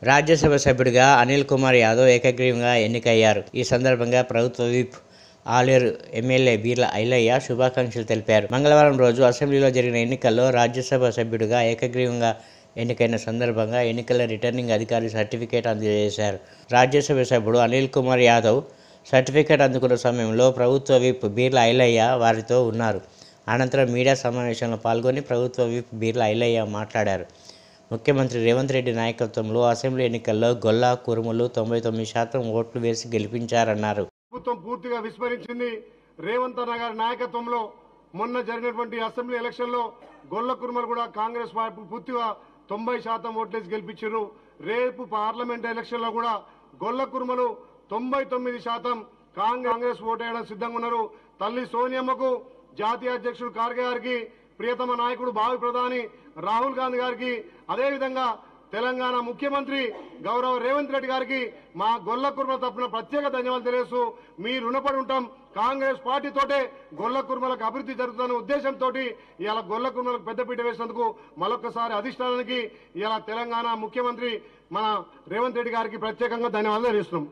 రాజ్యసభ సభ్యుడిగా అనిల్ కుమార్ యాదవ్ ఏకగ్రీవంగా ఎన్నికయ్యారు. ఈ సందర్భంగా ప్రభుత్వ విప్ ఆలేరు ఎమ్మెల్యే బీర్ల ఐలయ్య శుభాకాంక్షలు తెలిపారు. మంగళవారం రోజు అసెంబ్లీలో జరిగిన ఎన్నికల్లో రాజ్యసభ సభ్యుడిగా ఏకగ్రీవంగా ఎన్నికైన సందర్భంగా ఎన్నికల రిటర్నింగ్ అధికారి సర్టిఫికేట్ అందజేశారు. రాజ్యసభ సభ్యుడు అనిల్ కుమార్ యాదవ్ సర్టిఫికేట్ అందుకున్న సమయంలో ప్రభుత్వ విప్ బీర్ల ఐలయ్య వారితో ఉన్నారు. అనంతరం మీడియా సమావేశంలో పాల్గొని ప్రభుత్వ విప్ బీర్ల ఐలయ్య మాట్లాడారు. ముఖ్యమంత్రి రేవంత్ రెడ్డి నాయకత్వంలో అసెంబ్లీ ఎన్నికల్లో గొల్లా కురుములు 99% ఓట్లు వేసి గెలిపించారన్నారు. ప్రభుత్వం పూర్తిగా విస్మరించింది. రేవంత్ అన్న గారి నాయకత్వంలో మొన్న జరిగినటువంటి అసెంబ్లీ ఎలక్షన్లో గొల్ల కురుమలు కూడా కాంగ్రెస్ పార్టీ పూర్తిగా 90% ఓట్లేసి గెలిపించారు. రేపు పార్లమెంట్ ఎలక్షన్లో కూడా గొల్ల కురుమలు 99% కాంగ్రెస్ ఓటేయడం సిద్ధంగా ఉన్నారు. తల్లి సోనియమ్మకు, జాతీయ అధ్యక్షుడు ఖార్గే గారికి, ప్రియతమ నాయకుడు భావి ప్రధాని రాహుల్ గాంధీ గారికి, అదేవిధంగా తెలంగాణ ముఖ్యమంత్రి గౌరవ రేవంత్ రెడ్డి గారికి మా గొల్ల కుర్మల తరపున ప్రత్యేక ధన్యవాదాలు తెలియజేస్తూ మీ రుణపడి ఉంటాం. కాంగ్రెస్ పార్టీతోటే గొల్ల కుర్మలకు అభివృద్ధి జరుగుతున్న ఉద్దేశంతో ఇలా గొల్ల కుర్మలకు పెద్దపీట వేసినందుకు మరొకసారి అధిష్టానానికి ఇలా తెలంగాణ ముఖ్యమంత్రి మన రేవంత్ రెడ్డి గారికి ప్రత్యేకంగా ధన్యవాదాలు తెలుస్తున్నాం.